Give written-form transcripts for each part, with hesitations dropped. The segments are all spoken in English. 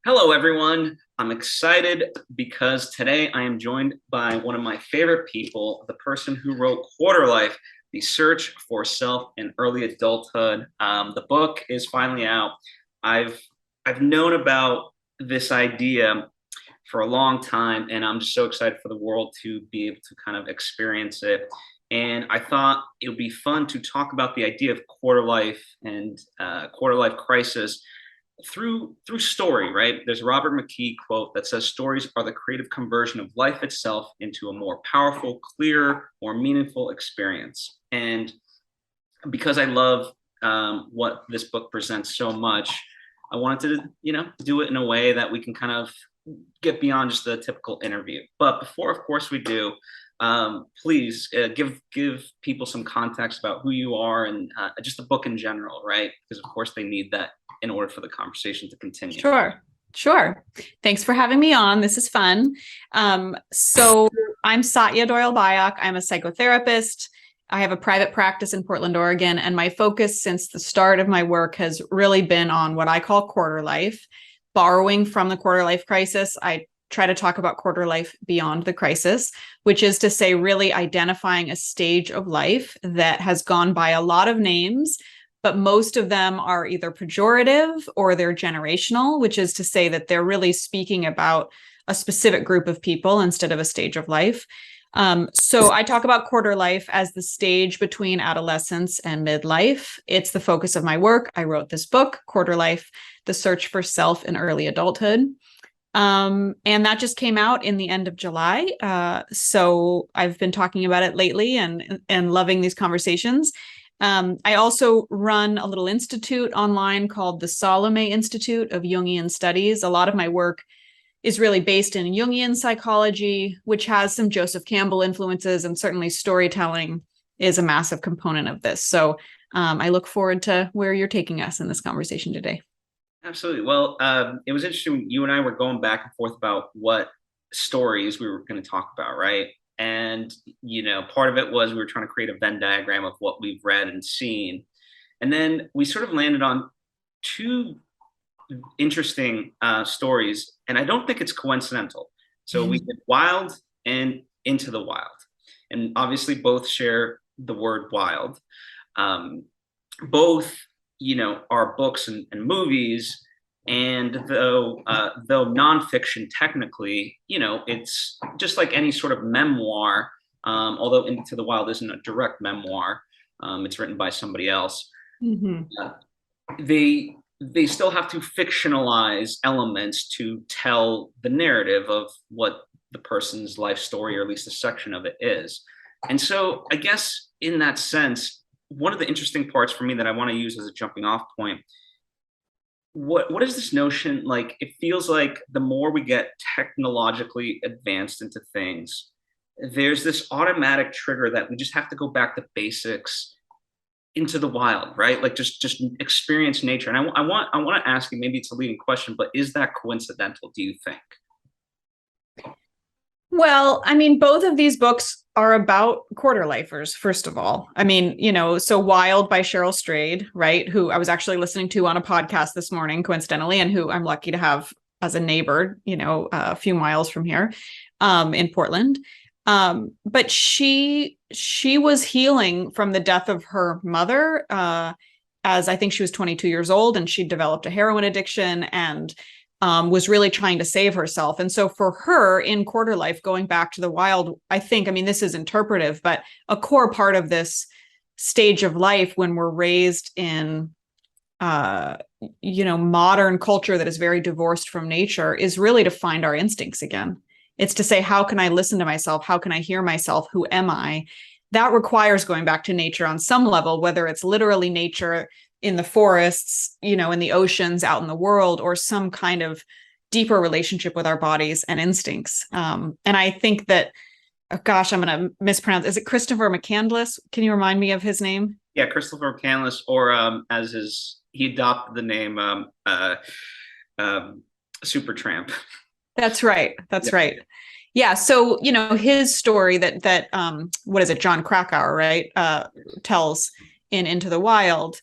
Hello, everyone. I'm excited because today I am joined by one of my favorite people, the person who wrote Quarterlife, The Search for Self in Early Adulthood. The book is finally out. I've I've known about this idea for a long time, and I'm just so excited for the world to be able to kind of experience it. And I thought it would be fun to talk about the idea of quarter life and quarter life crisis through story, right? There's a Robert McKee quote that says stories are the creative conversion of life itself into a more powerful, clear, more meaningful experience. And because I love what this book presents so much, I wanted to, do it in a way that we can kind of get beyond just the typical interview. But before, of course, we do, please give people some context about who you are and just the book in general, right? Because of course they need that in order for the conversation to continue. Sure. Thanks for having me on. This is fun. So I'm Satya Doyle Byock. I'm a psychotherapist. I have a private practice in Portland, Oregon, and my focus since the start of my work has really been on what I call quarter life. Borrowing from the quarter life crisis, I try to talk about quarter life beyond the crisis, which is to say really identifying a stage of life that has gone by a lot of names, but most of them are either pejorative or they're generational, which is to say that they're really speaking about a specific group of people instead of a stage of life. So I talk about quarter life as the stage between adolescence and midlife. It's the focus of my work. I wrote this book, Quarter Life, The Search for Self in Early Adulthood. And that just came out in the end of July. So I've been talking about it lately and loving these conversations. I also run a little institute online called the Salome Institute of Jungian Studies. A lot of my work is really based in Jungian psychology, which has some Joseph Campbell influences, and certainly storytelling is a massive component of this. So I look forward to where you're taking us in this conversation today. Absolutely. Well, it was interesting. You and I were going back and forth about what stories we were going to talk about, right? And, part of it was we were trying to create a Venn diagram of what we've read and seen. And then we sort of landed on two interesting stories. And I don't think it's coincidental. So we did Wild and Into the Wild. And obviously both share the word wild. Both are books and movies, and though nonfiction technically, it's just like any sort of memoir. Although Into the Wild isn't a direct memoir, it's written by somebody else. Mm-hmm. They still have to fictionalize elements to tell the narrative of what the person's life story, or at least a section of it, is. And so, I guess in that sense, one of the interesting parts for me that I want to use as a jumping off point, what is this notion? Like, it feels like the more we get technologically advanced into things, there's this automatic trigger that we just have to go back to basics, into the wild, right? Like just experience nature. And I want to ask you, maybe it's a leading question, but is that coincidental, do you think? Well, I mean, both of these books are about quarter lifers, first of all. I mean, so Wild by Cheryl Strayed, right? Who I was actually listening to on a podcast this morning, coincidentally, and who I'm lucky to have as a neighbor, a few miles from here, in Portland. But she was healing from the death of her mother, as I think she was 22 years old, and she developed a heroin addiction and was really trying to save herself. And so for her in quarter life, going back to the wild, I mean, this is interpretive, but a core part of this stage of life when we're raised in, modern culture that is very divorced from nature is really to find our instincts again. It's to say, how can I listen to myself? How can I hear myself? Who am I? That requires going back to nature on some level, whether it's literally nature in the forests, in the oceans, out in the world, or some kind of deeper relationship with our bodies and instincts. And I think that, oh gosh, I'm going to mispronounce. Is it Christopher McCandless? Can you remind me of his name? Yeah, Christopher McCandless, or he adopted the name Supertramp. That's right. That's right. Yeah. So, his story that what is it, John Krakauer, right, tells in Into the Wild,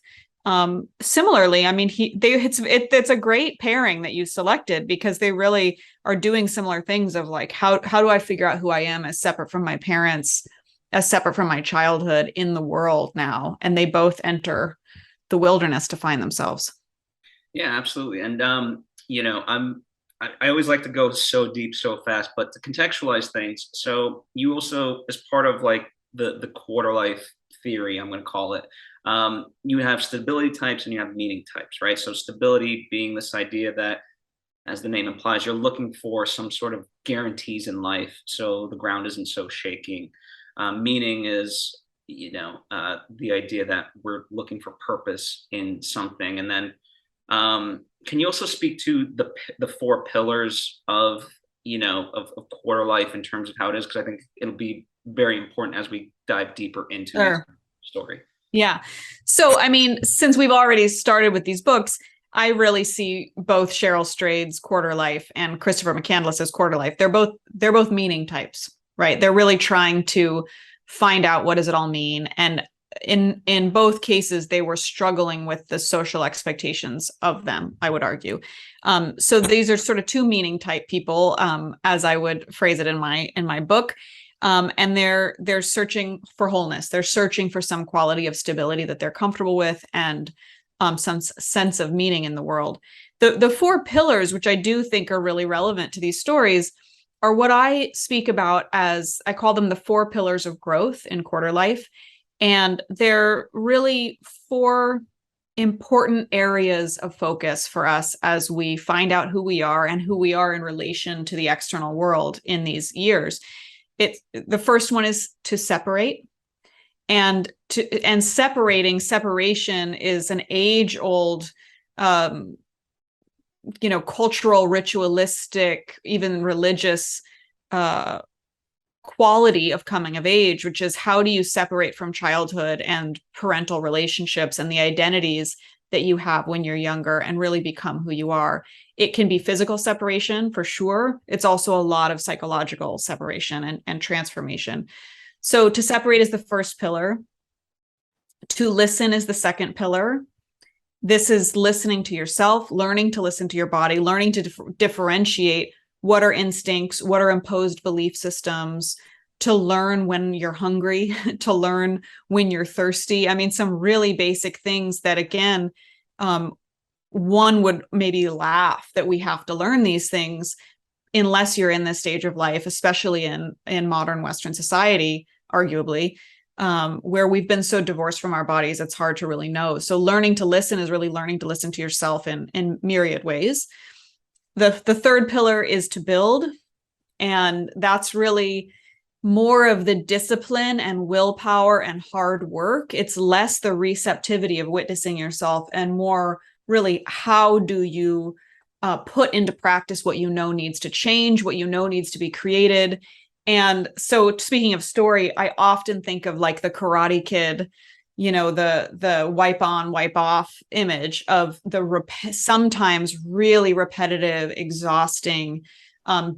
Similarly, I mean, it's a great pairing that you selected because they really are doing similar things of like, how do I figure out who I am as separate from my parents, as separate from my childhood in the world now? And they both enter the wilderness to find themselves. Yeah, absolutely. And I always like to go so deep so fast, but to contextualize things. So you also, as part of like the quarter life theory, I'm going to call it, you have stability types and you have meaning types, right? So stability being this idea that, as the name implies, you're looking for some sort of guarantees in life, so the ground isn't so shaking. Meaning is, the idea that we're looking for purpose in something, and then can you also speak to the four pillars of of quarter life in terms of how it is? Because I think it'll be very important as we dive deeper into this Sure. story. Yeah. So, I mean, since we've already started with these books, I really see both Cheryl Strayed's Quarter Life and Christopher McCandless's Quarter Life. They're both meaning types, right? They're really trying to find out what does it all mean. And in both cases, they were struggling with the social expectations of them, I would argue. So these are sort of two meaning type people, as I would phrase it in my book. And they're searching for wholeness. They're searching for some quality of stability that they're comfortable with, and some sense of meaning in the world. The four pillars, which I do think are really relevant to these stories, are what I speak about as, I call them the four pillars of growth in quarter life. And they're really four important areas of focus for us as we find out who we are and who we are in relation to the external world in these years. The first one is to separate, and separation is an age-old cultural, ritualistic, even religious quality of coming of age, which is, how do you separate from childhood and parental relationships and the identities that you have when you're younger and really become who you are. It can be physical separation for sure. It's also a lot of psychological separation and transformation. So to separate is the first pillar. To listen is the second pillar. This is listening to yourself, learning to listen to your body, learning to differentiate what are instincts, what are imposed belief systems, to learn when you're hungry, to learn when you're thirsty. I mean, some really basic things that, again, one would maybe laugh that we have to learn these things unless you're in this stage of life, especially in modern Western society, arguably, where we've been so divorced from our bodies, it's hard to really know. So learning to listen is really learning to listen to yourself in myriad ways. The third pillar is to build, and that's really more of the discipline and willpower and hard work. It's less the receptivity of witnessing yourself and more really, how do you put into practice what you know needs to change, what you know needs to be created. And so, speaking of story, I often think of like the Karate Kid, the wipe on, wipe off image of the sometimes really repetitive, exhausting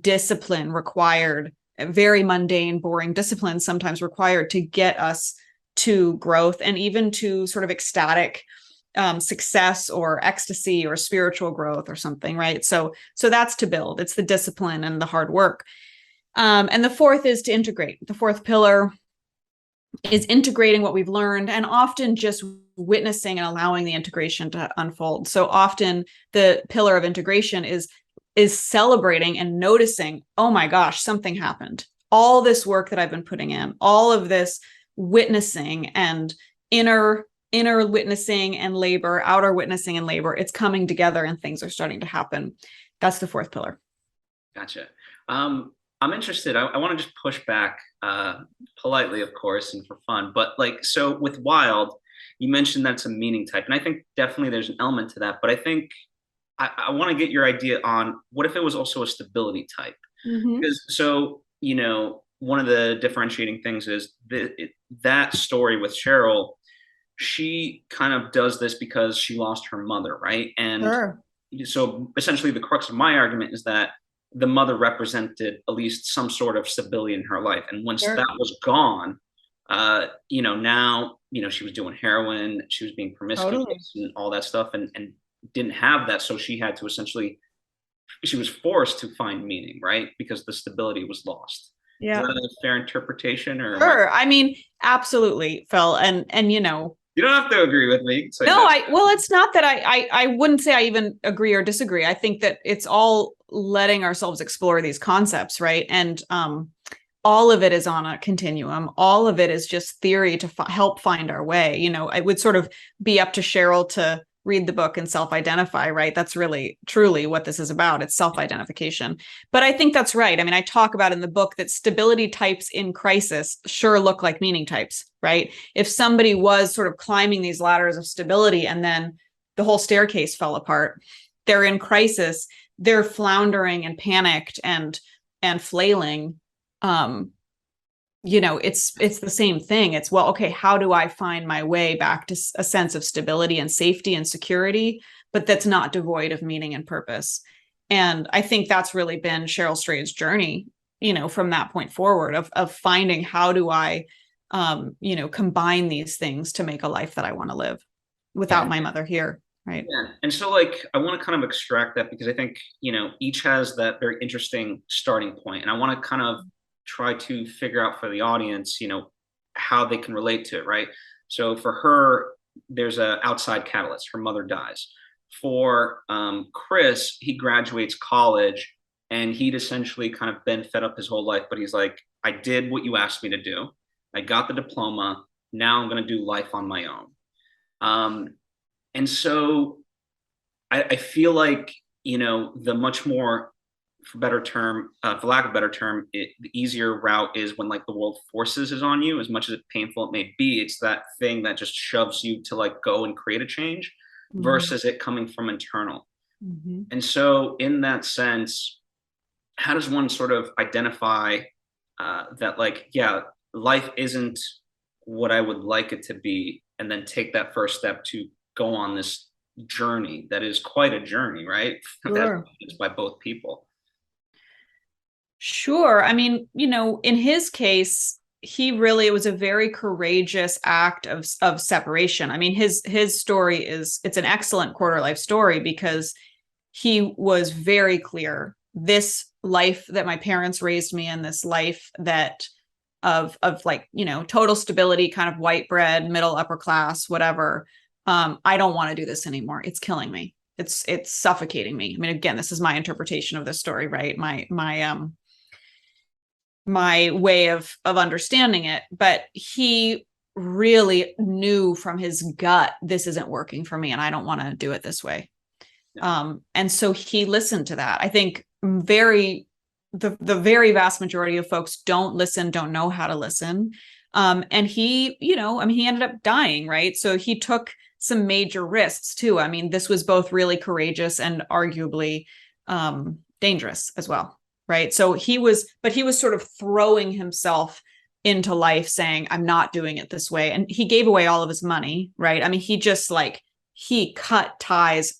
discipline required, very mundane, boring discipline sometimes required to get us to growth and even to sort of ecstatic success or ecstasy or spiritual growth or something, right? So that's to build. It's the discipline and the hard work. And the fourth is to integrate. The fourth pillar is integrating what we've learned, and often just witnessing and allowing the integration to unfold. So often the pillar of integration is celebrating and noticing, oh my gosh, something happened. All this work that I've been putting in, all of this witnessing and inner witnessing and labor, outer witnessing and labor, it's coming together and things are starting to happen. That's the fourth pillar. Gotcha. I'm interested. I want to just push back politely, of course, and for fun. But like, so with Wild, you mentioned that's a meaning type, and I think definitely there's an element to that. But I think I want to get your idea on what if it was also a stability type? Mm-hmm. Because so one of the differentiating things is that story with Cheryl. She kind of does this because she lost her mother, right? And Sure. so essentially, the crux of my argument is that the mother represented at least some sort of stability in her life. And once Sure. that was gone, Now, she was doing heroin, she was being Totally. promiscuous and all that stuff, and didn't have that. So she was forced to find meaning, right? Because the stability was lost. Is Yeah. that a fair interpretation, or am I? Sure. I mean, absolutely, Phil. And You don't have to agree with me. You can say no, no. well, it's not that I wouldn't say I even agree or disagree. I think that it's all letting ourselves explore these concepts, right? And all of it is on a continuum. All of it is just theory to help find our way. It would sort of be up to Cheryl to read the book and self-identify, right? That's really truly what this is about. It's self-identification. But I think that's right. I mean, I talk about in the book that stability types in crisis sure look like meaning types, right? If somebody was sort of climbing these ladders of stability and then the whole staircase fell apart, they're in crisis, they're floundering and panicked and flailing. It's the same thing. It's, well, okay, how do I find my way back to a sense of stability and safety and security, but that's not devoid of meaning and purpose? And I think that's really been Cheryl Strayed's journey, from that point forward of finding, how do I combine these things to make a life that I want to live without Yeah. my mother here. Right. Yeah. And so I want to kind of extract that because I think, each has that very interesting starting point. And I want to kind of try to figure out for the audience, how they can relate to it, right? So for her, there's a outside catalyst. Her mother dies. For Chris, he graduates college and he'd essentially kind of been fed up his whole life, but he's like, I did what you asked me to do. I got the diploma. Now I'm going to do life on my own. And so I feel like, the much more, for lack of a better term, the easier route is when the world forces is on you, as much as painful it may be. It's that thing that just shoves you to go and create a change versus it coming from internal. Mm-hmm. And so in that sense, how does one sort of identify that yeah, life isn't what I would like it to be, and then take that first step to go on this journey that is quite a journey, right? That Sure. is by both people. Sure. I mean, in his case, it was a very courageous act of separation. I mean, his story it's an excellent quarter life story because he was very clear. This life that my parents raised me in, this life that of total stability, kind of white bread, middle upper class, whatever. I don't want to do this anymore. It's killing me. It's suffocating me. I mean, again, this is my interpretation of this story, right? My way of understanding it, but he really knew from his gut, this isn't working for me and I don't want to do it this way. Yeah. And so he listened to that. I think the very vast majority of folks don't listen, don't know how to listen. And he, he ended up dying, right? So he took some major risks too. I mean, this was both really courageous and arguably dangerous as well. Right. So he was sort of throwing himself into life saying, I'm not doing it this way. And he gave away all of his money. Right. I mean, he just he cut ties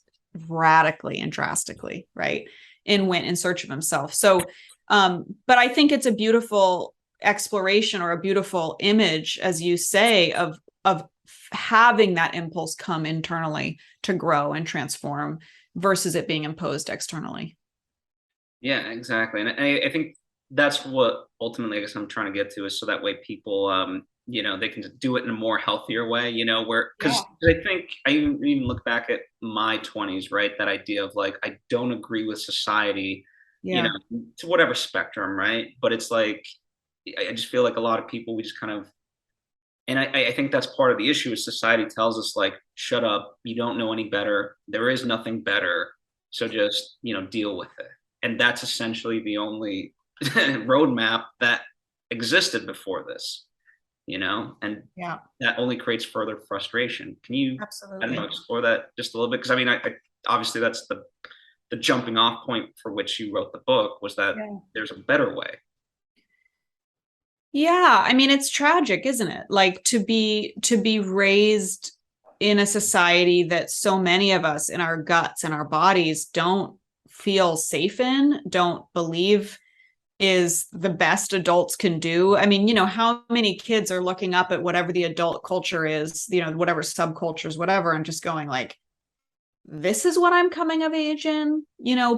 radically and drastically. Right. And went in search of himself. So, but I think it's a beautiful exploration or a beautiful image, as you say, of having that impulse come internally to grow and transform versus it being imposed externally. Yeah, exactly. And I think that's what ultimately I guess I'm trying to get to, is so that way people, they can do it in a more healthier way, because I think I even look back at my 20s, right? That idea of I don't agree with society, Yeah. to whatever spectrum, right? But it's I just feel like a lot of people, we just kind of, and I think that's part of the issue is society tells us shut up, you don't know any better. There is nothing better. So just, deal with it. And that's essentially the only roadmap that existed before this, and Yeah, that only creates further frustration. Can you, I don't know, absolutely. explore that just a little bit? Because I mean, I obviously that's the jumping off point for which you wrote the book, was that Yeah. there's a better way. Yeah, I mean, it's tragic, isn't it? To be raised in a society that so many of us in our guts and our bodies don't feel safe in, don't believe is the best adults can do. I mean, how many kids are looking up at whatever the adult culture is, whatever subcultures, whatever, and just going like, this is what I'm coming of age in,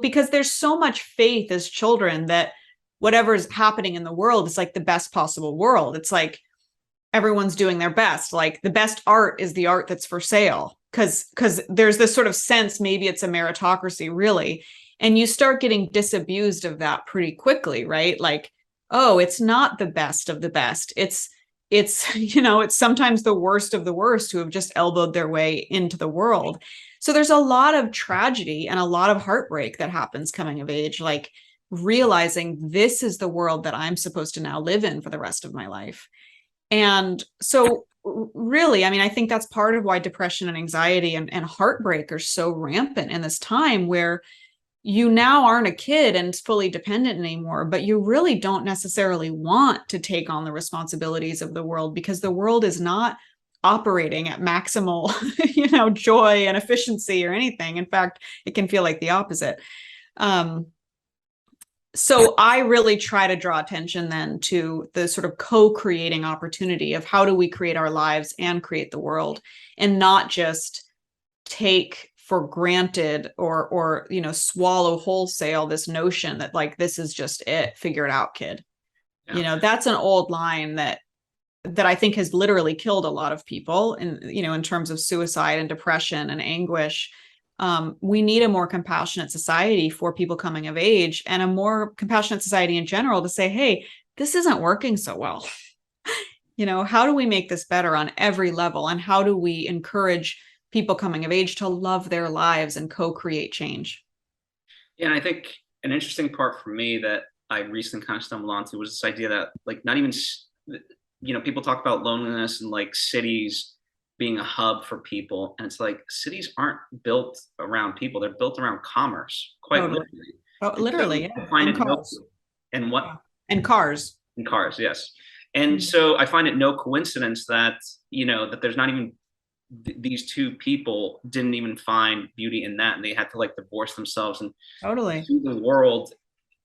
because there's so much faith as children that whatever's happening in the world is like the best possible world. It's like everyone's doing their best. Like the best art is the art that's for sale. Because there's this sort of sense, maybe it's a meritocracy, really. And you start getting disabused of that pretty quickly, right? Like, oh, it's not the best of the best. It's it's sometimes the worst of the worst who have just elbowed their way into the world. So there's a lot of tragedy and a lot of heartbreak that happens coming of age, like realizing this is the world that I'm supposed to now live in for the rest of my life. And so really, I mean, I think that's part of why depression and anxiety and heartbreak are so rampant in this time where you now aren't a kid and fully dependent anymore, but you really don't necessarily want to take on the responsibilities of the world because the world is not operating at maximal, joy and efficiency or anything. In fact, it can feel like the opposite. So I really try to draw attention then to the sort of co-creating opportunity of how do we create our lives and create the world, and not just take for granted or swallow wholesale this notion that like this is just it, figure it out, kid. Yeah. That's an old line that I think has literally killed a lot of people in terms of suicide and depression and anguish. We need a more compassionate society for people coming of age, and a more compassionate society in general to say, hey, this isn't working so well. How do we make this better on every level? And how do we encourage people coming of age to love their lives and co-create change? Yeah, and I think an interesting part for me that I recently kind of stumbled onto was this idea that like not even, people talk about loneliness and like cities being a hub for people. And it's like cities aren't built around people. They're built around commerce, quite literally. Oh, literally, so yeah. And cars. And what? Yeah. And cars. And cars, yes. And so I find it no coincidence that, that there's not even these two people didn't even find beauty in that, and they had to like divorce themselves and see the world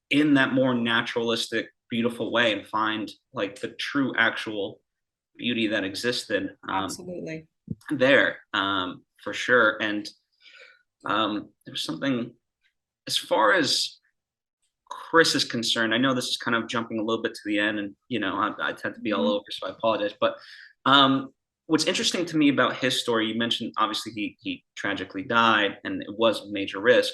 in that more naturalistic, beautiful way and find like the true actual beauty that existed absolutely there, for sure. And there's something as far as Chris is concerned. I know this is kind of jumping a little bit to the end, and I tend to be all over, so I apologize. But what's interesting to me about his story, you mentioned obviously he tragically died and it was a major risk,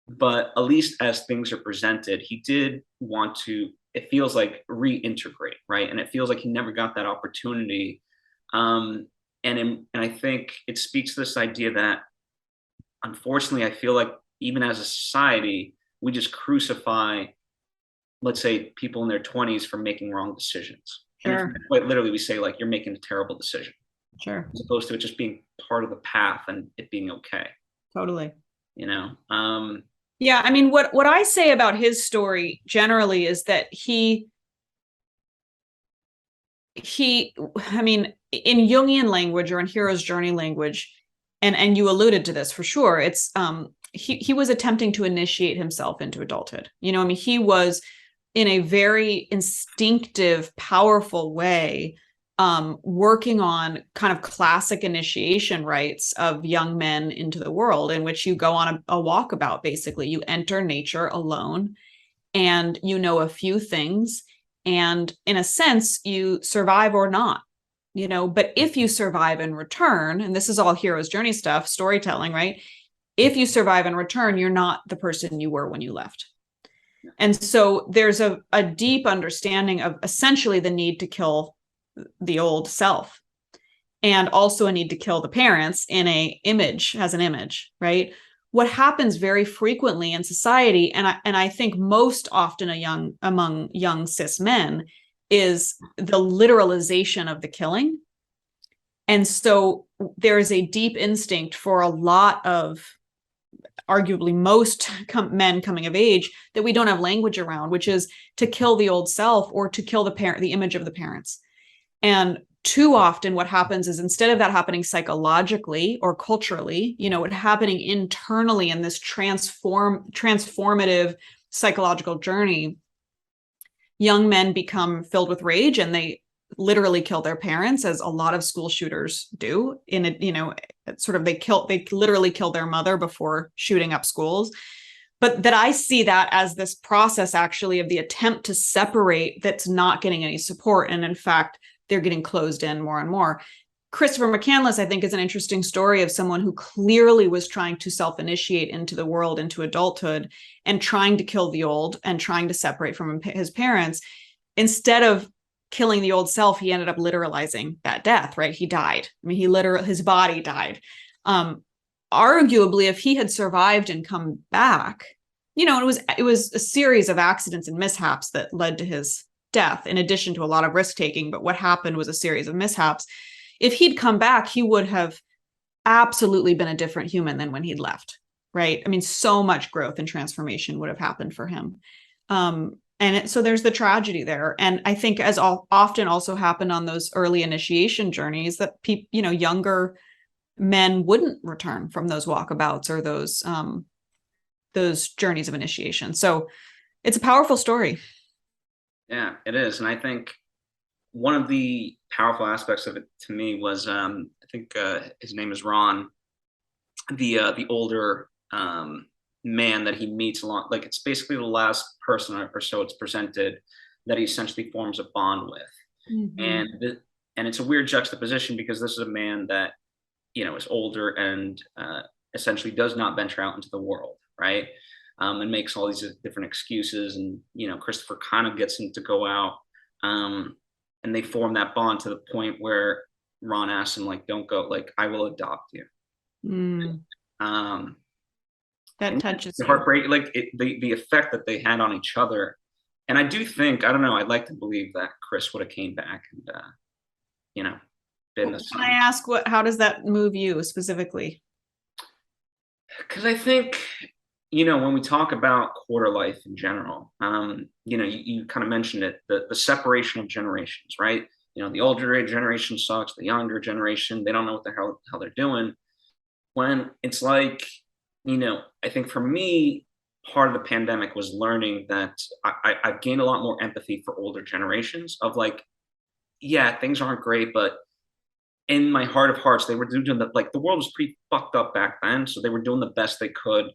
but at least as things are presented, he did want to, it feels like, reintegrate, right? And it feels like he never got that opportunity. And I think it speaks to this idea that unfortunately, I feel like even as a society, we just crucify, let's say, people in their 20s for making wrong decisions. Sure. And quite literally, we say like, you're making a terrible decision. Sure. As opposed to it just being part of the path and it being okay. Totally. Yeah. I mean, what I say about his story generally is that he, I mean, in Jungian language or in hero's journey language, and you alluded to this for sure, it's he was attempting to initiate himself into adulthood. I mean, he was in a very instinctive, powerful way, working on kind of classic initiation rites of young men into the world, in which you go on a walkabout. Basically, you enter nature alone and a few things. And in a sense, you survive or not, but if you survive and return, and this is all hero's journey stuff, storytelling, right? If you survive and return, you're not the person you were when you left. And so there's a deep understanding of essentially the need to kill the old self, and also a need to kill the parents in an image, right? What happens very frequently in society, and I think most often among young cis men, is the literalization of the killing. And so there is a deep instinct for a lot of, arguably most men coming of age, that we don't have language around, which is to kill the old self or to kill the image of the parents. And too often what happens is, instead of that happening psychologically or culturally, it happening internally in this transformative psychological journey, young men become filled with rage and they literally kill their parents, as a lot of school shooters do. In it, sort of they literally kill their mother before shooting up schools. But that I see that as this process actually of the attempt to separate that's not getting any support. And in fact, they're getting closed in more and more. Christopher McCandless, I think, is an interesting story of someone who clearly was trying to self-initiate into the world, into adulthood, and trying to kill the old and trying to separate from his parents. Instead of killing the old self, he ended up literalizing that death, right? He died. I mean, his body died. Arguably, if he had survived and come back, it was a series of accidents and mishaps that led to his death, in addition to a lot of risk taking. But what happened was a series of mishaps. If he'd come back, he would have absolutely been a different human than when he'd left, right? I mean, so much growth and transformation would have happened for him. So there's the tragedy there. And I think, as often also happened on those early initiation journeys, that younger men wouldn't return from those walkabouts or those journeys of initiation. So it's a powerful story. Yeah, it is. And I think one of the powerful aspects of it to me was, I think his name is Ron, the older man that he meets along, like it's basically the last person or so it's presented that he essentially forms a bond with. Mm-hmm. And it's a weird juxtaposition, because this is a man that, is older and essentially does not venture out into the world, right? And makes all these different excuses. And, Christopher kind of gets him to go out. And they form that bond to the point where Ron asks him, like, don't go, like, I will adopt you. Mm. That touches the heartbreak, like the effect that they had on each other. And I do think, I don't know, I'd like to believe that Chris would have came back and, been the son. Can I ask, how does that move you specifically? Because I think, when we talk about quarter life in general, you kind of mentioned it, the separation of generations, right? The older generation sucks, the younger generation, they don't know what the hell they're doing. When it's like, I think for me, part of the pandemic was learning that I've gained a lot more empathy for older generations of like, yeah, things aren't great, but in my heart of hearts, they were doing the world was pretty fucked up back then. So they were doing the best they could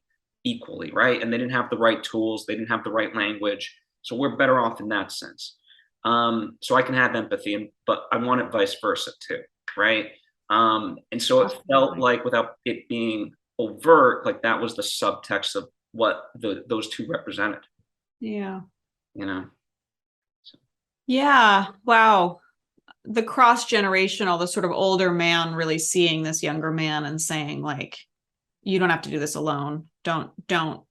equally, right? And they didn't have the right tools, they didn't have the right language. So we're better off in that sense. So I can have empathy, but I want it vice versa too, right? And so it felt like, without it being overt, like that was the subtext of what those two represented. Yeah. So. Yeah. Wow. The cross-generational, the sort of older man really seeing this younger man and saying, like, you don't have to do this alone. Don't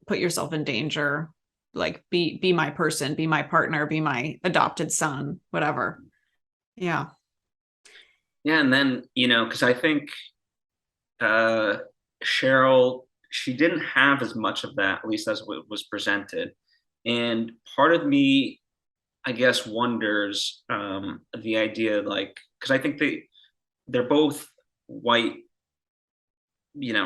put yourself in danger. Like, be my person, be my partner, be my adopted son, whatever. Yeah. Yeah. And then, because I think Cheryl, she didn't have as much of that, at least as it was presented. And part of me, I guess, wonders the idea, like, because I think they're both white,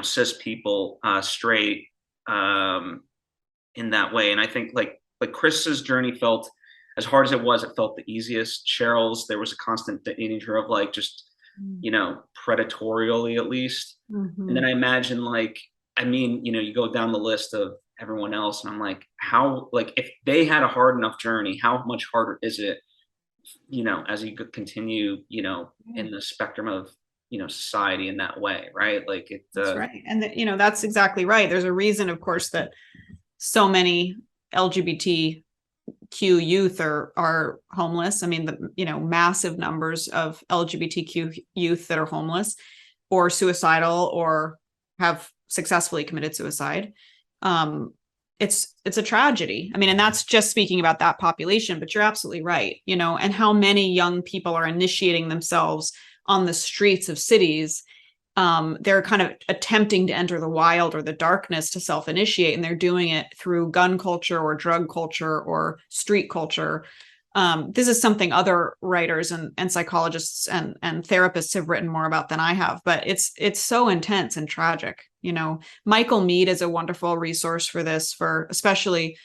cis people, straight, in that way. And I think like Chris's journey felt, as hard as it felt the easiest. Cheryl's, there was a constant danger of like just, predatorially at least. Mm-hmm. And then I imagine you go down the list of everyone else, and I'm like, how, like, if they had a hard enough journey, how much harder is it, as you could continue, in the spectrum of, society in that way, right? Like that's right. And that's exactly right. There's a reason, of course, that so many LGBTQ youth are homeless. I mean, massive numbers of LGBTQ youth that are homeless or suicidal or have successfully committed suicide. It's a tragedy. I mean, and that's just speaking about that population, but you're absolutely right, and how many young people are initiating themselves on the streets of cities. They're kind of attempting to enter the wild or the darkness to self-initiate, and they're doing it through gun culture or drug culture or street culture. This is something other writers and psychologists and therapists have written more about than I have, but it's so intense and tragic. Michael Mead is a wonderful resource for this, for especially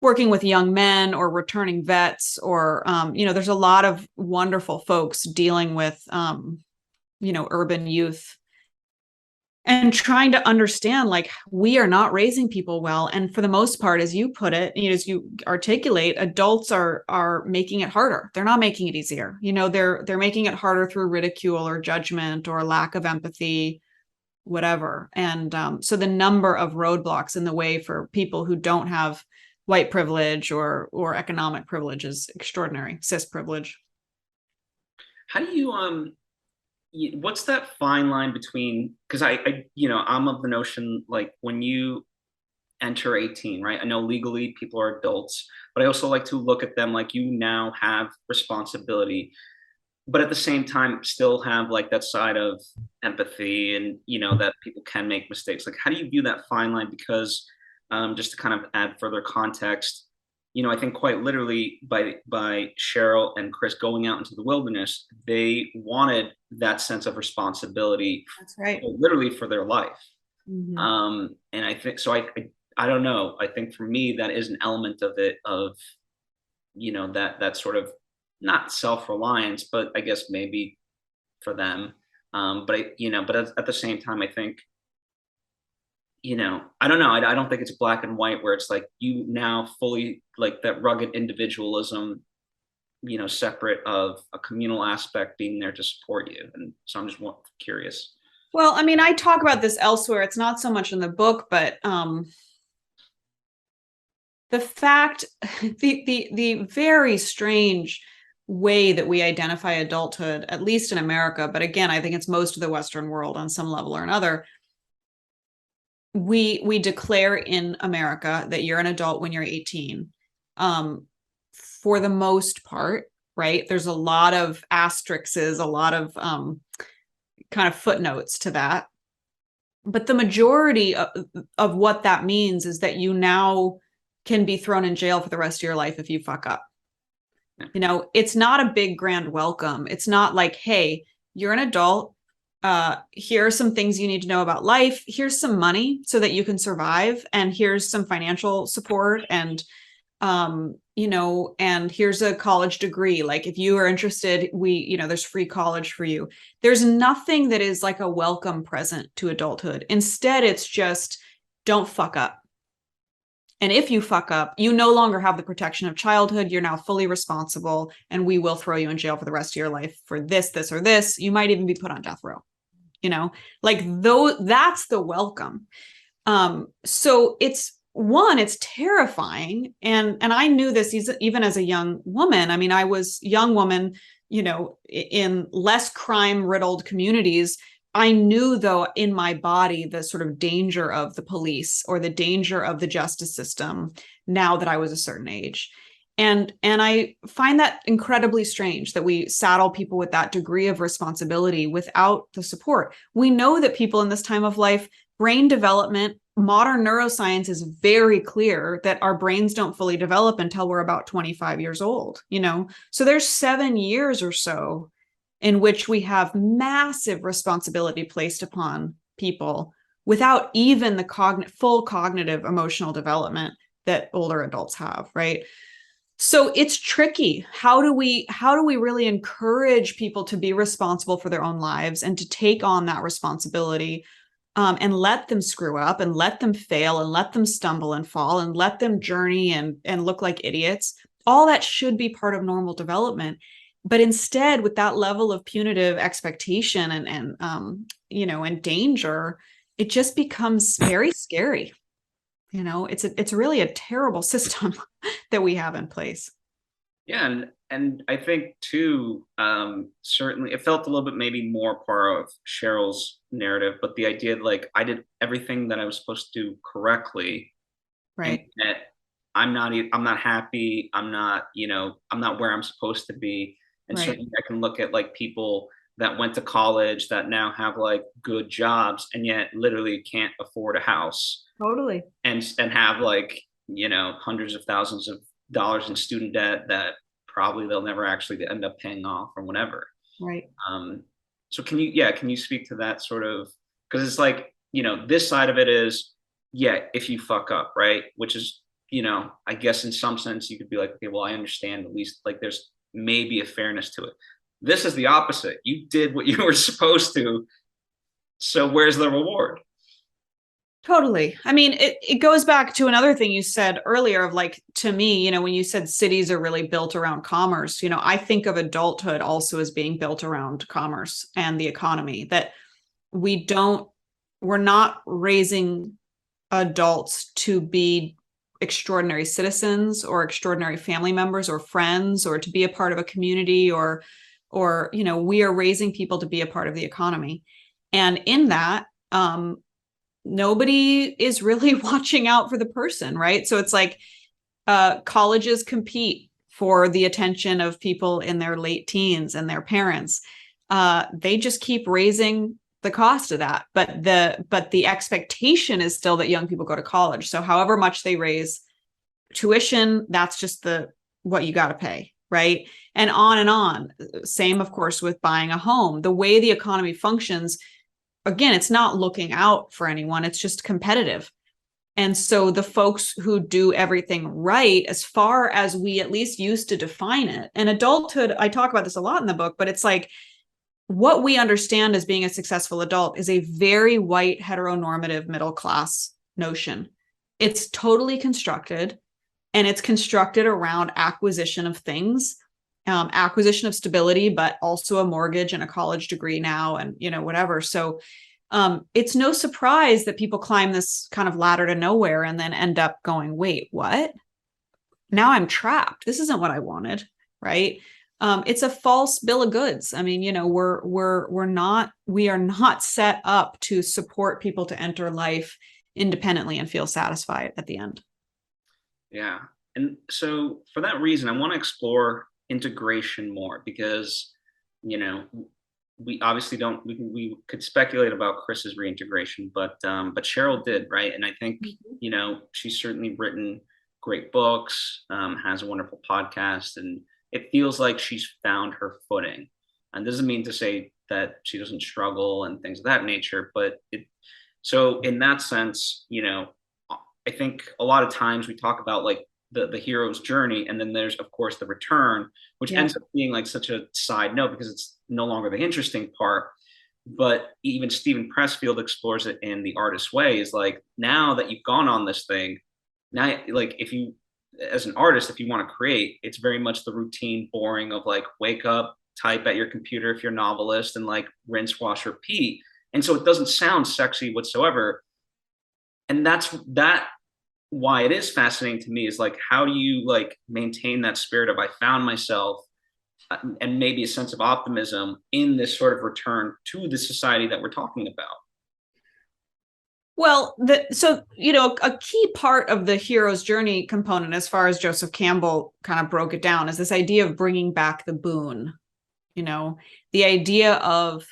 working with young men or returning vets, or there's a lot of wonderful folks dealing with urban youth, and trying to understand, like, we are not raising people well. And for the most part, as you put it, as you articulate, adults are making it harder. They're not making it easier. They're making it harder through ridicule or judgment or lack of empathy, whatever. And so the number of roadblocks in the way for people who don't have white privilege or economic privilege is extraordinary. Cis privilege. How do you what's that fine line between, because I'm of the notion, like, when you enter 18, right? I know legally people are adults, but I also like to look at them like you now have responsibility, but at the same time still have like that side of empathy, and that people can make mistakes. Like, how do you view that fine line? Because just to kind of add further context, I think quite literally by Cheryl and Chris going out into the wilderness, they wanted that sense of responsibility. That's right. Literally for their life. Mm-hmm. And I think so. I don't know. I think for me that is an element of it, of that sort of, not self-reliance, but I guess maybe for them. But at the same time, I think, I don't know. I don't think it's black and white where it's like you now fully, like, that rugged individualism, separate of a communal aspect being there to support you. And so I'm just curious. Well, I mean, I talk about this elsewhere. It's not so much in the book, but the fact, the very strange way that we identify adulthood, at least in America, but again, I think it's most of the Western world on some level or another. We declare in America that you're an adult when you're 18. For the most part, right? There's a lot of asterisks, a lot of kind of footnotes to that. But the majority of what that means is that you now can be thrown in jail for the rest of your life if you fuck up. It's not a big grand welcome. It's not like, hey, you're an adult. Here are some things you need to know about life. Here's some money so that you can survive. And here's some financial support. And, and here's a college degree. Like, if you are interested, there's free college for you. There's nothing that is like a welcome present to adulthood. Instead, it's just, don't fuck up. And if you fuck up, you no longer have the protection of childhood. You're now fully responsible, and we will throw you in jail for the rest of your life for this, or this. You might even be put on death row. That's the welcome. So it's terrifying. And I knew this even as a young woman. I mean, I was young woman, in less crime riddled communities. I knew, though, in my body, the sort of danger of the police or the danger of the justice system now that I was a certain age. And I find that incredibly strange that we saddle people with that degree of responsibility without the support. We know that people in this time of life, brain development, modern neuroscience is very clear that our brains don't fully develop until we're about 25 years old, So there's 7 years or so in which we have massive responsibility placed upon people without even the full cognitive emotional development that older adults have, right? So it's tricky. How do we really encourage people to be responsible for their own lives and to take on that responsibility, and let them screw up and let them fail and let them stumble and fall and let them journey and look like idiots? All that should be part of normal development. But instead, with that level of punitive expectation and danger, it just becomes very scary. It's really a terrible system that we have in place. Yeah, and I think too, certainly it felt a little bit maybe more part of Cheryl's narrative, but the idea that, like, I did everything that I was supposed to do correctly, right? And that I'm not happy. I'm not where I'm supposed to be. And Right. certainly I can look at, like, people that went to college that now have, like, good jobs and yet literally can't afford a house, Totally. and have, like, hundreds of thousands of dollars in student debt that probably they'll never actually end up paying off or whatever. Right. So can you speak to that sort of, because it's like, this side of it is, yeah, if you fuck up, right? Which is I guess in some sense you could be like, okay, well, I understand at least like there's maybe a fairness to it. This is the opposite. You did what you were supposed to. So where's the reward? Totally. I mean, it goes back to another thing you said earlier of like, to me, when you said cities are really built around commerce, I think of adulthood also as being built around commerce and the economy, that we're not raising adults to be extraordinary citizens or extraordinary family members or friends or to be a part of a community or we are raising people to be a part of the economy. And in that, nobody is really watching out for the person, right? So it's like colleges compete for the attention of people in their late teens and their parents. They just keep raising the cost of that, but the expectation is still that young people go to college. So however much they raise tuition, that's just what you got to pay, right? And on and on. Same, of course, with buying a home. The way the economy functions, again, it's not looking out for anyone. It's just competitive. And so the folks who do everything right, as far as we at least used to define it, and adulthood, I talk about this a lot in the book, but it's like what we understand as being a successful adult is a very white, heteronormative, middle class notion. It's totally constructed, and it's constructed around acquisition of things, acquisition of stability, but also a mortgage and a college degree now, and whatever. So it's no surprise that people climb this kind of ladder to nowhere and then end up going, wait, what? Now I'm trapped. This isn't what I wanted, right? It's a false bill of goods. I mean, we are not set up to support people to enter life independently and feel satisfied at the end. Yeah. And so for that reason, I want to explore integration more because, we obviously don't, we could speculate about Chris's reintegration, but Cheryl did, right? And I think, she's certainly written great books, has a wonderful podcast, and it feels like she's found her footing. And doesn't mean to say that she doesn't struggle and things of that nature, but so in that sense, I think a lot of times we talk about like the hero's journey, and then there's of course the return, which ends up being like such a side note because it's no longer the interesting part. But even Stephen Pressfield explores it in The Artist's Way, is like, now that you've gone on this thing, now like if you as an artist, if you want to create, it's very much the routine, boring of like wake up, type at your computer if you're a novelist, and like rinse, wash, repeat. And so it doesn't sound sexy whatsoever. And that's why it is fascinating to me, is like, how do you like maintain that spirit of I found myself, and maybe a sense of optimism in this sort of return to the society that we're talking about? Well, a key part of the hero's journey component, as far as Joseph Campbell kind of broke it down, is this idea of bringing back the boon. The idea of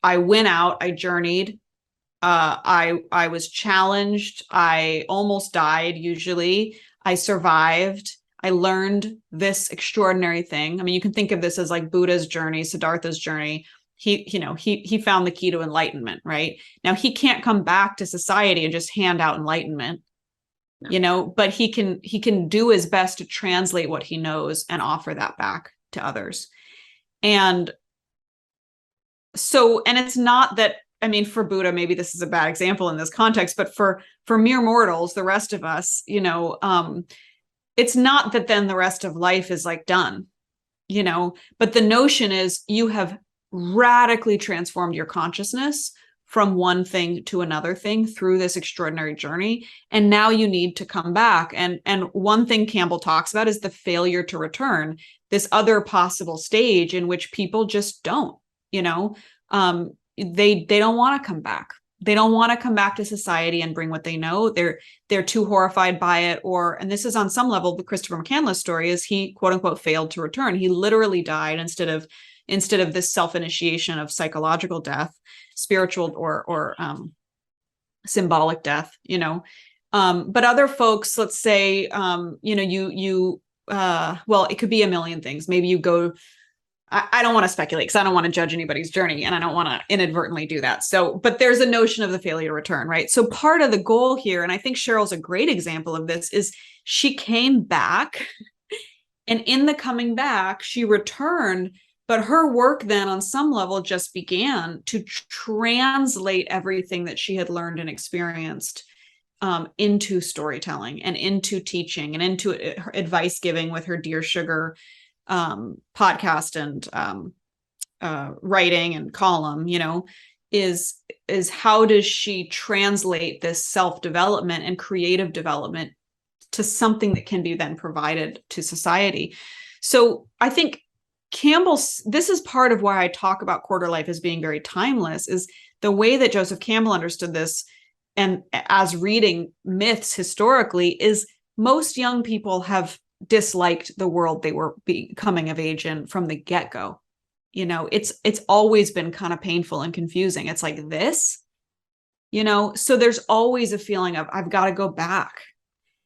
I went out, I journeyed, I was challenged, I almost died. Usually, I survived. I learned this extraordinary thing. I mean, you can think of this as like Buddha's journey, Siddhartha's journey. He found the key to enlightenment, right? Now he can't come back to society and just hand out enlightenment, but he can do his best to translate what he knows and offer that back to others. And so, and it's not that, I mean, for Buddha, maybe this is a bad example in this context, but for mere mortals, the rest of us, it's not that then the rest of life is like done, but the notion is you have radically transformed your consciousness from one thing to another thing through this extraordinary journey. And now you need to come back. And one thing Campbell talks about is the failure to return, this other possible stage in which people just don't, they don't want to come back. They don't want to come back to society and bring what they know. They're too horrified by it. And this is on some level, the Christopher McCandless story is he, quote unquote, failed to return. He literally died instead of this self-initiation of psychological death, spiritual or symbolic death, but other folks, let's say, well, it could be a million things. Maybe you go I don't want to speculate because I don't want to judge anybody's journey and I don't want to inadvertently do that. So, but there's a notion of the failure to return, right? So part of the goal here, and I think Cheryl's a great example of this, is she came back, and in the coming back, she returned, but her work then on some level just began to translate everything that she had learned and experienced into storytelling and into teaching and into advice giving with her Dear Sugar podcast and writing and column, is how does she translate this self-development and creative development to something that can be then provided to society. So I think this is part of why I talk about Quarterlife as being very timeless, is the way that Joseph Campbell understood this, and as reading myths historically, is most young people have disliked the world they were coming of age in from the get-go. It's always been kind of painful and confusing. It's like this, so there's always a feeling of, I've got to go back.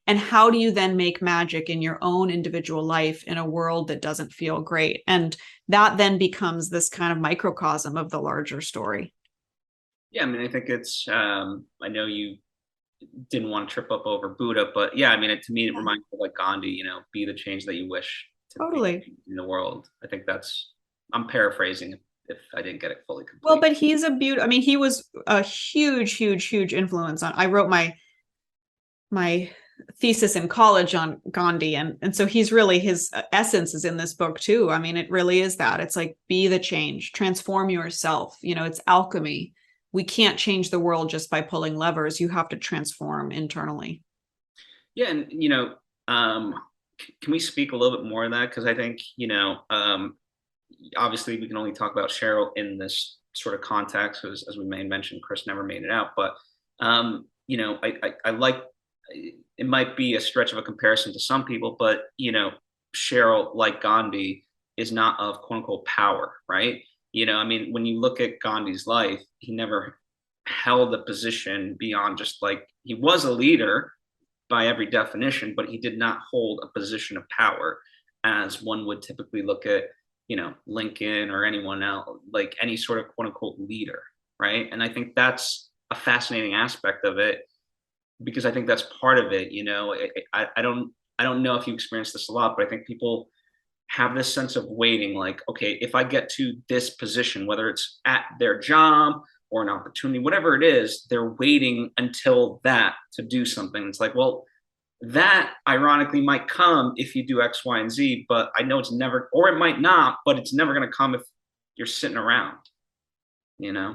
And how do you then make magic in your own individual life in a world that doesn't feel great? And that then becomes this kind of microcosm of the larger story. Yeah, I mean, I think it's, I know you didn't want to trip up over Buddha, but yeah, I mean, to me, it reminds me of like Gandhi, be the change that you wish to Totally. be in the world. I think I'm paraphrasing if I didn't get it fully complete. Well, but he's he was a huge, huge, huge influence on, I wrote my thesis in college on Gandhi. And so he's really, his essence is in this book too. I mean, it really is that. It's like, be the change, transform yourself. It's alchemy. We can't change the world just by pulling levers. You have to transform internally. Yeah. And, can we speak a little bit more of that? Because I think, obviously we can only talk about Cheryl in this sort of context, as we may mention, Chris never made it out. But, I like, it might be a stretch of a comparison to some people, but, Cheryl, like Gandhi, is not of quote unquote power, right? I mean, when you look at Gandhi's life, he never held a position beyond just like, he was a leader by every definition, but he did not hold a position of power as one would typically look at, Lincoln or anyone else, like any sort of quote unquote leader, right? And I think that's a fascinating aspect of it, because I think that's part of it. I don't know if you experience this a lot, but I think people have this sense of waiting, like, okay, if I get to this position, whether it's at their job or an opportunity, whatever it is, they're waiting until that to do something. It's like, well, that ironically might come if you do X, Y, and Z, but I know it's never, or it might not, but it's never going to come if you're sitting around, Well,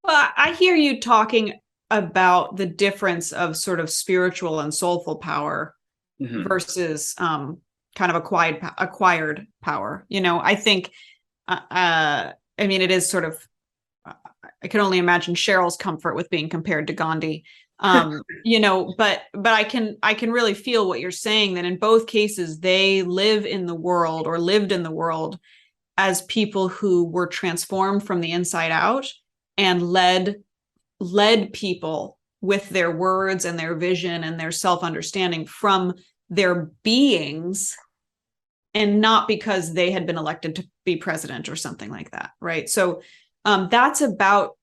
I hear you talking about the difference of sort of spiritual and soulful power versus kind of acquired power. I think, I mean, it is sort of, I can only imagine Cheryl's comfort with being compared to Gandhi. But I can really feel what you're saying, that in both cases, they live in the world or lived in the world as people who were transformed from the inside out and led people with their words and their vision and their self-understanding from their beings, and not because they had been elected to be president or something like that, right? So that's about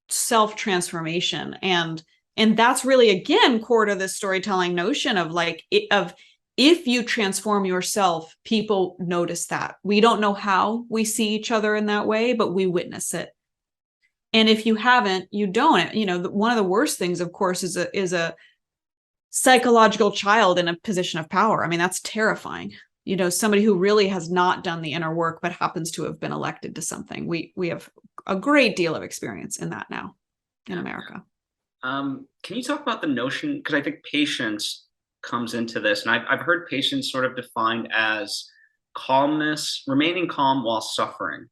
self-transformation, and that's really, again, core to this storytelling notion of if you transform yourself, people notice that. We don't know how we see each other in that way, but we witness it. And if you haven't, you don't. One of the worst things, of course, is a psychological child in a position of power. I mean, that's terrifying. Somebody who really has not done the inner work, but happens to have been elected to something. We have a great deal of experience in that now in America. Can you talk about the notion? Because I think patience comes into this, and I've heard patience sort of defined as calmness, remaining calm while suffering.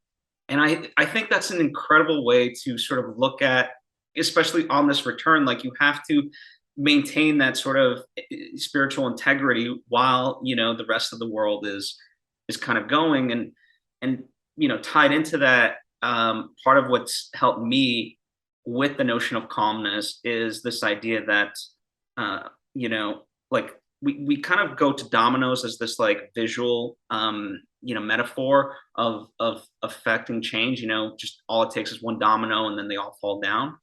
And I think that's an incredible way to sort of look at, especially on this return, like you have to maintain that sort of spiritual integrity while, the rest of the world is kind of going. And tied into that, part of what's helped me with the notion of calmness is this idea that, like we kind of go to dominoes as this like visual metaphor of affecting change. Just all it takes is one domino and then they all fall down.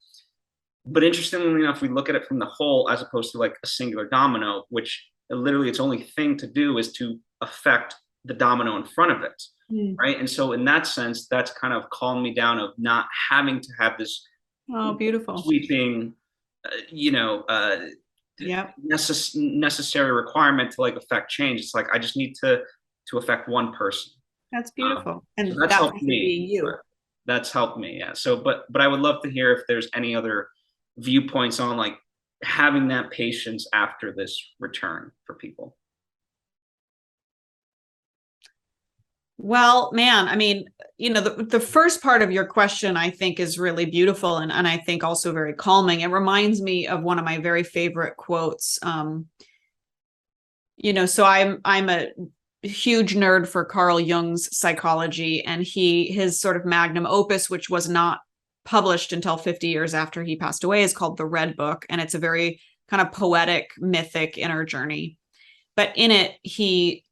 But interestingly enough, we look at it from the whole as opposed to like a singular domino, which literally its only thing to do is to affect the domino in front of it. Right. And so in that sense, that's kind of calmed me down of not having to have this beautiful sweeping, necessary requirement to like affect change. It's like, I just need to affect one person. That's beautiful. And so that's helped me. Being you. That's helped me. Yeah. So, but I would love to hear if there's any other viewpoints on like having that patience after this return for people. Well, man, I mean, the first part of your question, I think, is really beautiful and I think also very calming. It reminds me of one of my very favorite quotes. So I'm a huge nerd for Carl Jung's psychology, and his sort of magnum opus, which was not published until 50 years after he passed away, is called The Red Book, and it's a very kind of poetic, mythic inner journey. But in it, he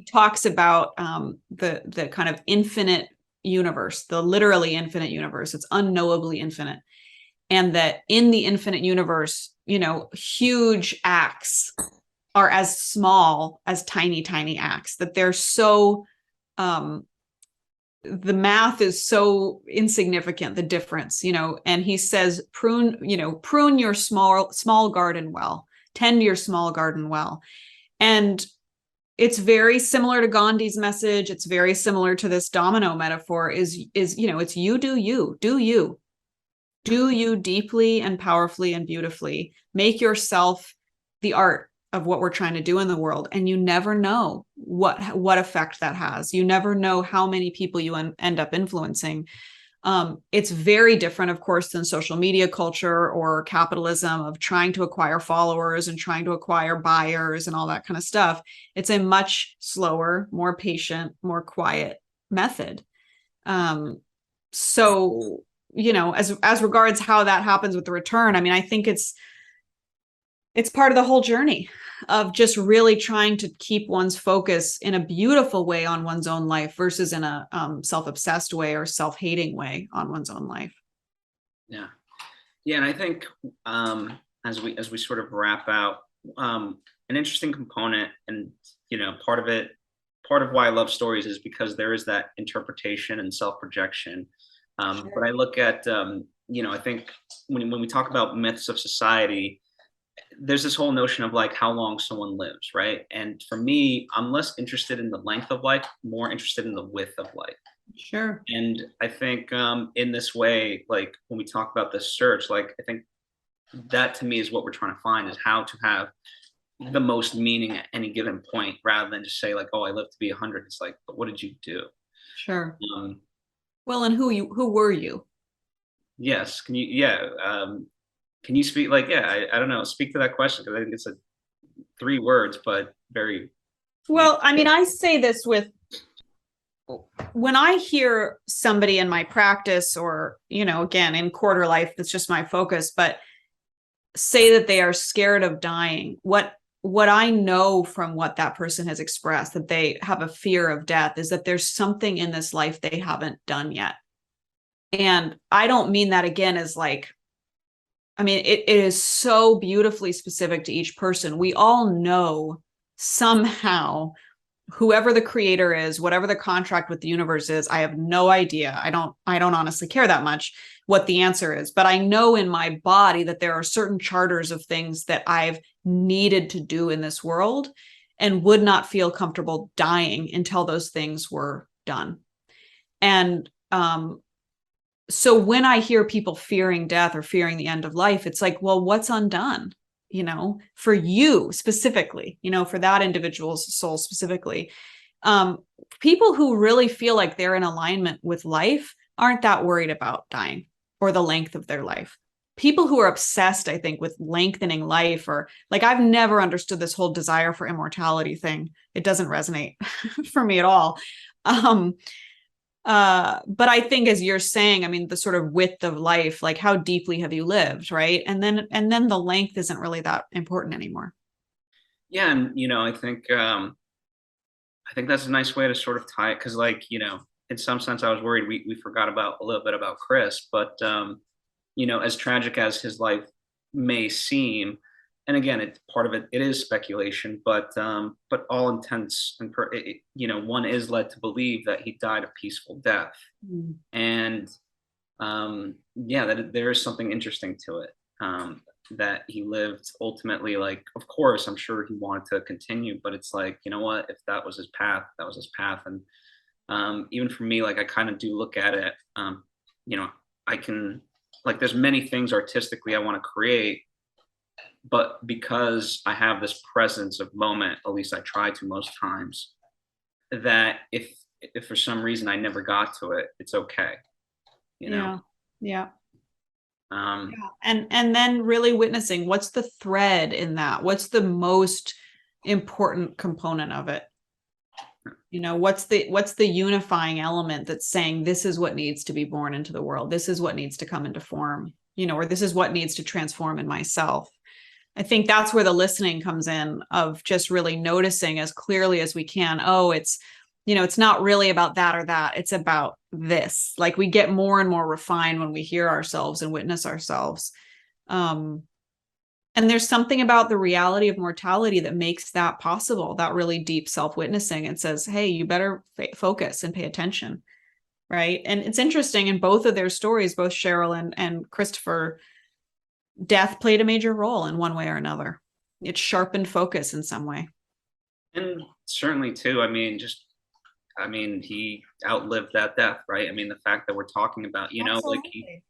talks about the kind of infinite universe, the literally infinite universe. It's unknowably infinite. And that in the infinite universe, huge acts are as small as tiny, tiny acts, that they're so, the math is so insignificant, the difference, and he says, prune your small garden well, tend your small garden well. And it's very similar to Gandhi's message. It's very similar to this domino metaphor it's you do you deeply and powerfully and beautifully. Make yourself the art of what we're trying to do in the world. And you never know what effect that has. You never know how many people you end up influencing. It's very different, of course, than social media culture or capitalism of trying to acquire followers and trying to acquire buyers and all that kind of stuff. It's a much slower, more patient, more quiet method. So, as regards how that happens with the return, I mean, I think it's part of the whole journey of just really trying to keep one's focus in a beautiful way on one's own life versus in a self-obsessed way or self-hating way on one's own life. Yeah. Yeah. And I think as we sort of wrap out, an interesting component and, part of why I love stories is because there is that interpretation and self-projection. Sure. But I look at, I think when we talk about myths of society, there's this whole notion of like how long someone lives, right? And for me, I'm less interested in the length of life, more interested in the width of life. Sure. And I think in this way, like when we talk about this search, like I think that to me is what we're trying to find, is how to have the most meaning at any given point, rather than just say like, oh, I live to be 100. It's like, but what did you do? Sure. Well, and who were you? Yes. Can you speak like, I don't know, speak to that question, because I think it's 3 words, but very. Well, I mean, I say this when I hear somebody in my practice or, again, in Quarterlife, that's just my focus, but say that they are scared of dying. What I know from what that person has expressed, that they have a fear of death, is that there's something in this life they haven't done yet. And I don't mean that again as like, I mean, it is so beautifully specific to each person. We all know somehow, whoever the creator is, whatever the contract with the universe is, I have no idea. I don't honestly care that much what the answer is, but I know in my body that there are certain charters of things that I've needed to do in this world and would not feel comfortable dying until those things were done. And, so when I hear people fearing death or fearing the end of life, it's like, well, what's undone, for you specifically, for that individual's soul specifically. People who really feel like they're in alignment with life aren't that worried about dying or the length of their life. People who are obsessed, I think, with lengthening life, or like, I've never understood this whole desire for immortality thing. It doesn't resonate for me at all. But I think, as you're saying, I mean, the sort of width of life, like how deeply have you lived, right? And then the length isn't really that important anymore. Yeah, and I think that's a nice way to sort of tie it, because like, in some sense I was worried we forgot about a little bit about Chris, but as tragic as his life may seem, and again, it's part of it, it is speculation, but all intents and one is led to believe that he died a peaceful death. Mm. And yeah, that there is something interesting to it. That he lived ultimately, like, of course, I'm sure he wanted to continue, but it's like, you know what, if that was his path, that was his path. And even for me, like, I kind of do look at it, I can, like, there's many things artistically I want to create, but because I have this presence of moment, at least I try to most times, that if for some reason I never got to it, it's okay, you know. Yeah. Um, And then really witnessing what's the thread in that? What's the most important component of it? What's the unifying element that's saying this is what needs to be born into the world? This is what needs to come into form, or this is what needs to transform in myself. I think that's where the listening comes in, of just really noticing as clearly as we can. Oh, it's not really about that or that. It's about this. Like, we get more and more refined when we hear ourselves and witness ourselves. And there's something about the reality of mortality that makes that possible, that really deep self-witnessing, and says, hey, you better focus and pay attention. Right. And it's interesting, in both of their stories, both Cheryl and Christopher, death played a major role in one way or another. It sharpened focus in some way. and certainly too, he outlived that death, right? I mean, the fact that we're talking about, Absolutely.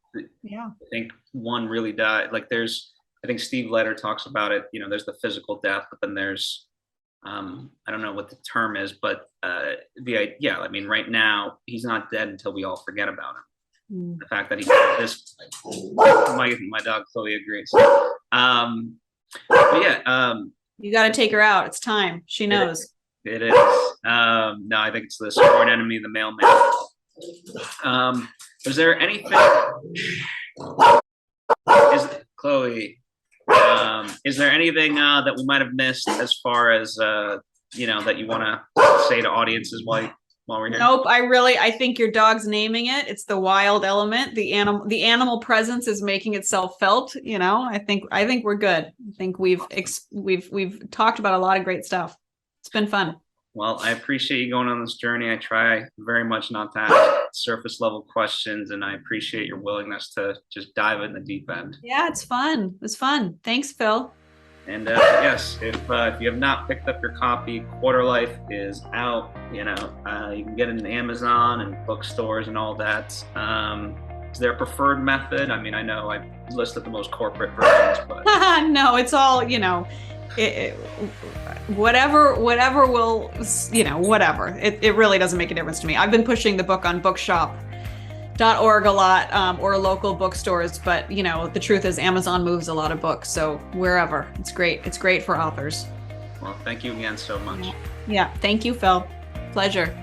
Yeah. I think one really died. Like, I think Steve Letter talks about it, there's the physical death, but then there's, I don't know what the term is, but right now he's not dead until we all forget about him. The fact that my dog Chloe agrees. But yeah, you got to take her out. It's time. She knows. It is. No, I think it's the sworn enemy of the mailman. Is there anything? Chloe? Is there anything that we might have missed as far as that you want to say to audiences while we're here? Nope. I think your dog's naming it. It's the wild element. The animal presence is making itself felt. I think we're good. I think we've talked about a lot of great stuff. It's been fun. Well, I appreciate you going on this journey. I try very much not to ask surface level questions, and I appreciate your willingness to just dive in the deep end. Yeah, it's fun. It's fun. Thanks, Phil. And yes, if you have not picked up your copy, Quarterlife is out. You can get it in Amazon and bookstores and all that. Is there a preferred method? I mean, I know I've listed the most corporate versions, but no, it's all, whatever will, whatever. It really doesn't make a difference to me. I've been pushing the book on bookshop.org a lot, or local bookstores, but the truth is Amazon moves a lot of books, so wherever. It's great for authors. Well, thank you again so much. Yeah, thank you, Phil. Pleasure.